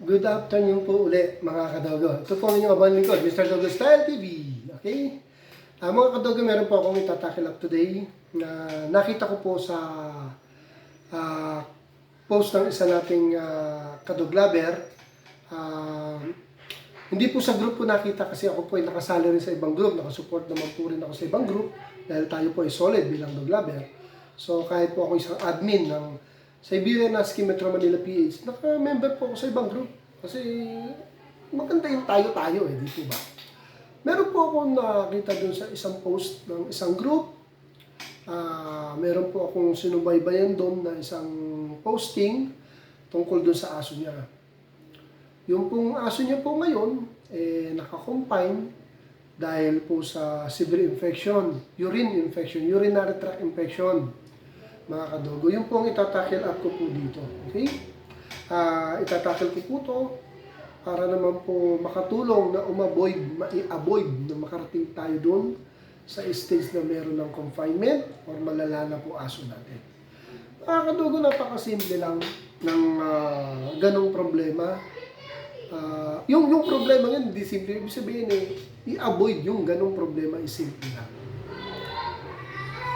Good afternoon po uli mga kadogo. Ito po ang inyong abang lingkod, Mr. Dogo Style TV. Okay? Mga kadogo, meron po akong itatakil up today na nakita ko po sa ah, post ng isa nating kadoglaber. Ah, hindi po sa group po nakita kasi ako po ay nakasali rin sa ibang group. Nakasupport naman po rin ako sa ibang group dahil tayo po ay solid bilang doglaber. So kahit po ako isang admin ng Siberian Husky Metro Manila PH, naka-member po ako sa ibang group. Kasi maganda yung tayo-tayo di po ba? Meron po akong nakita dun sa isang post ng isang group. Meron po akong sinubaybayan doon na isang posting tungkol dun sa aso niya. Yung pong aso niya po ngayon, naka-confine dahil po sa severe infection, urinary tract infection, mga kadogo. Yung po ang itatakil up ko po dito. Okay? Itatakil ko po to para naman po makatulong na ma-avoid na makarating tayo doon sa stage na meron ng confinement or malala na po aso natin. Mga kadogo, napakasimple lang ng ganong problema. Yung problema yun, hindi simple. Ibig sabihin i-avoid yung ganong problema, simple lang.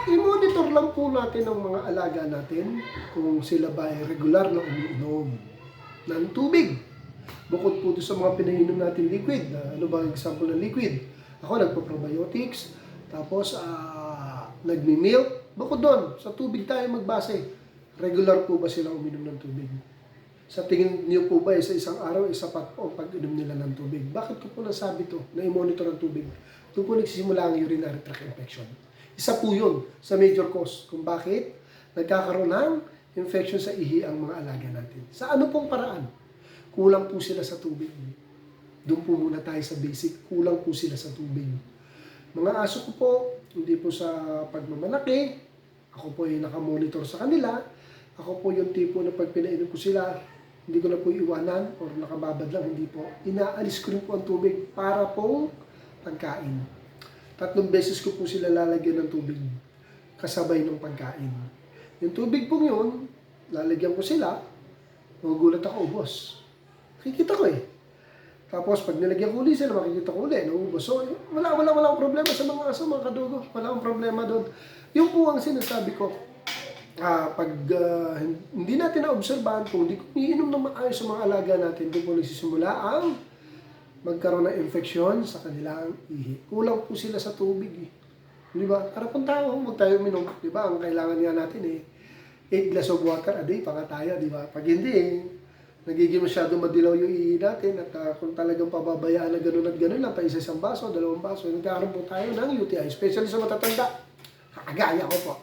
I-monitor lang po natin ang mga alaga natin kung sila ba ay regular na umiinom ng tubig. Bukod po sa mga pinainom natin liquid. Ano ba ang example ng liquid? Ako nagpo-probiotics, tapos nagmi-milk. Bukod doon, sa tubig tayo magbase. Regular po ba sila uminom ng tubig? Sa tingin niyo po ba sa isang araw, sapat po ang pag-inom nila ng tubig? Bakit ko po nasabi to na i-monitor ang tubig? Doon po nagsisimula ang urinary tract infection. Isa po yun sa major cause kung bakit nagkakaroon ng infection sa ihi ang mga alaga natin. Sa ano pong paraan? Kulang po sila sa tubig. Doon po muna tayo sa basic. Kulang po sila sa tubig. Mga aso ko po, hindi po sa pagmamalaki. Ako po yung nakamonitor sa kanila. Ako po yung tipo na pag pinainom ko sila, hindi ko na po iwanan or nakababad lang. Hindi po. Inaalis ko rin po ang tubig para pong pagkain. 3 beses ko po sila lalagyan ng tubig kasabay ng pagkain. Yung tubig po yun, lalagyan ko sila, magugulat ako, ubos. Makikita ko Tapos pag nilagyan ko ulit sila, makikita ko ulit, naubos. So wala akong problema sa mga aso, mga kadugo. Wala akong problema doon. Yung po ang sinasabi ko, pag hindi natin na-obserbahan po, hindi ko iinom ng maayos sa mga alaga natin, doon po nagsisimula ang magkaroon ng infeksyon sa kanilang ihi. Kulang po sila sa tubig Di ba? Para pong tao, huwag tayo minom. Di ba? Ang kailangan nga natin 8 glass of water a day para tayo, di ba? Pag hindi nagiging masyado madilaw yung ihi natin at kung talagang pababayaan na gano'n at gano'n lang, pa isang baso, 2 baso, nagkakaroon po tayo ng UTI, especially sa matatanda. Kagaya ko po.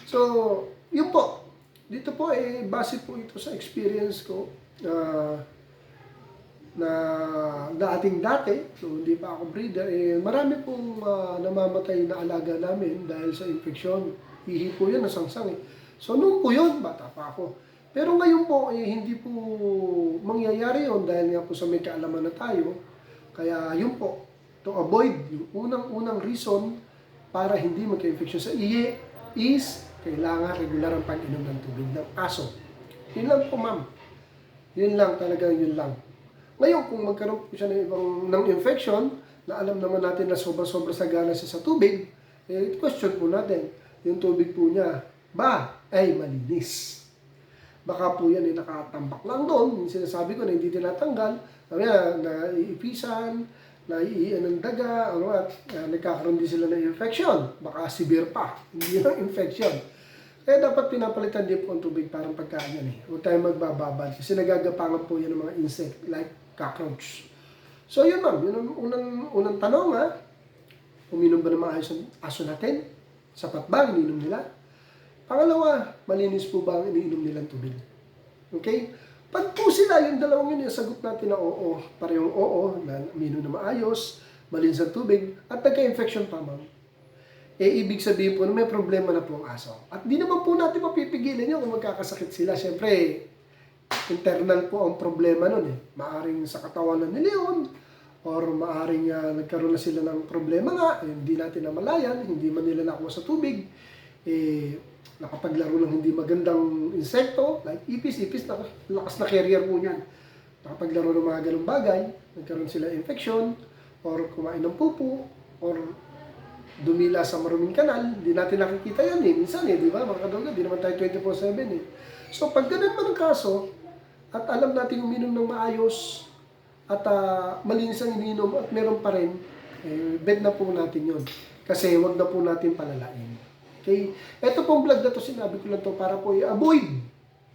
So, yun po. Dito po, base po ito sa experience ko na dating dati, so hindi pa ako breeder, marami pong namamatay na alaga namin dahil sa infeksyon. Ihi po yun, nasangsang So noon po yun, bata pa ako. Pero ngayon po, hindi po mangyayari yun dahil nga po sa may kaalaman na tayo. Kaya yun po, to avoid, yung unang reason para hindi magka-infeksyon sa ihi is kailangan regular ang pag-inom ng tubig ng aso. Yun lang po, ma'am. Yun lang, talagang yun lang. Ngayon, kung magkaroon po siya ng infection, na alam naman natin na sobra-sobra sagana siya sa tubig, question po natin, yung tubig po niya ba ay malinis? Baka po yan nakatambak lang doon, yung sinasabi ko na hindi tinatanggal, na iipisan, na iiyan ng daga, nagkakaroon din sila ng infection, baka severe pa, hindi lang infection. Kaya dapat pinapalitan din po ang tubig parang pagkain yan Huwag tayong magbababad kasi nagagapangan po yan ng mga insect like cockroach. So yun ma'am, yun ang unang tanong uminom ba ng maayos ang aso natin? Sapat ba ang ininom nila? Pangalawa, malinis po ba ang iniinom nilang tubig? Okay? Pag po sila, yung dalawang yun, sagot natin na oo, parehong oo, na uminom na maayos, malinis ang tubig, at nagka-infection pa ma'am, ibig sabihin po na may problema na po ang aso. At di naman po natin mapipigilan yun kung magkakasakit sila. Siyempre, internal po ang problema nun Maaring sa katawan na nileon, or maaring nagkaroon na sila ng problema hindi natin namalayan, hindi man nila nakuha sa tubig, nakapaglaro ng hindi magandang insekto, like ipis, lakas na carrier po niyan. nakapaglaro ng mga ganung bagay, nagkaroon sila infection, or kumain ng pupo, or dumila sa maruming kanal, hindi natin nakikita yan eh. Minsan eh, di ba mga kadogo, di naman tayo 24/7 eh. So pag ganun man ang kaso, at alam natin uminom ng maayos, at malinis ang ininom at meron pa rin, bed na po natin yon. Kasi wag na po natin palalain. Okay? Ito pong vlog na to, sinabi ko lang to para po i-avoid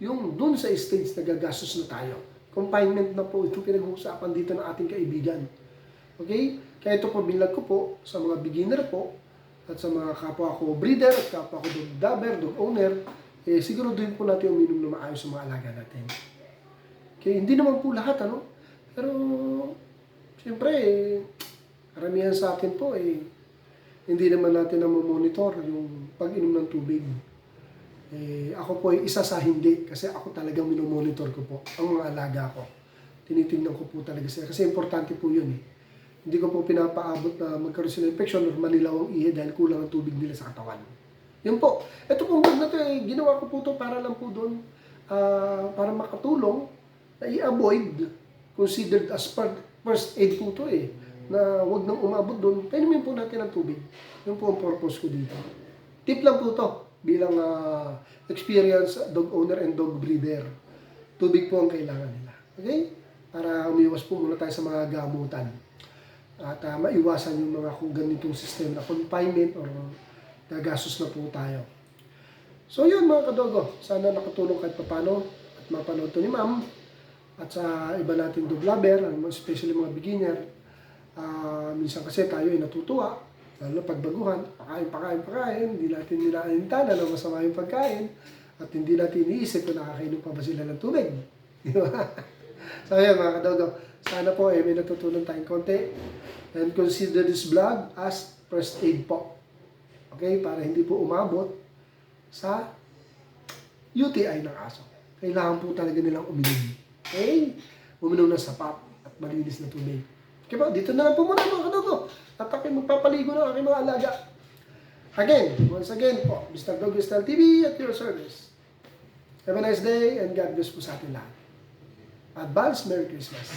yung dun sa stage na gagastos na tayo. Confinement na po ito pinag-uusapan dito ng ating kaibigan. Okay? Kaya ito po binlag ko po sa mga beginner po at sa mga kapwa ko breeder at kapwa ko dog dabber, dog owner, siguro doon po natin uminom na maayos sa mga alaga natin. Okay? Hindi naman po lahat, ano? Pero, siyempre, karamihan sa atin po, hindi naman natin na monitor yung pag-inom ng tubig. Ako po ay isa sa hindi kasi ako talagang minomonitor ko po ang mga alaga ko. Tinitingnan ko po talaga sila kasi importante po yun eh. Hindi ko po pinapaabot na magkaroon sila infection or manilaw ang ihi dahil kulang ang tubig nila sa katawan. Yun po. Ito pong vlog na to ginawa ko po to para lang po doon para makatulong na i-avoid considered as first aid po to na wag nang umabot doon. Painumin po natin ang tubig. Yun po ang purpose ko dito. Tip lang po to bilang experienced dog owner and dog breeder. Tubig po ang kailangan nila. Okay? Para umiwas po muna tayo sa mga gamutan. At maiwasan yung mga kung ganitong system na confinement or nagastos na po tayo. So yun mga kadogo, sana nakatulong kahit papano at mapanood to ni ma'am at sa iba nating dog lover, especially mga beginner. Minsan kasi tayo ay natutuwa, lalo pag baguhan, pakain, hindi natin nilaanintanan na masama yung pagkain at hindi natin iniisip kung nakakainom pa ba sila ng tubig. Di ba? So ayan mga kadogo, sana po may natutunan tayong konti and consider this vlog as first aid po. Okay? Para hindi po umabot sa UTI ng aso. Kailangan po talaga nilang uminom. Okay? Uminom ng sapat at malinis na tubig. Okay po? Dito na lang po muna mga kadogo. At ako'y magpapaligo ng aking mga alaga. Again, once again po, Mr. Dog Style TV at your service. Have a nice day and God bless po sa atin lahat. Advance Merry Christmas.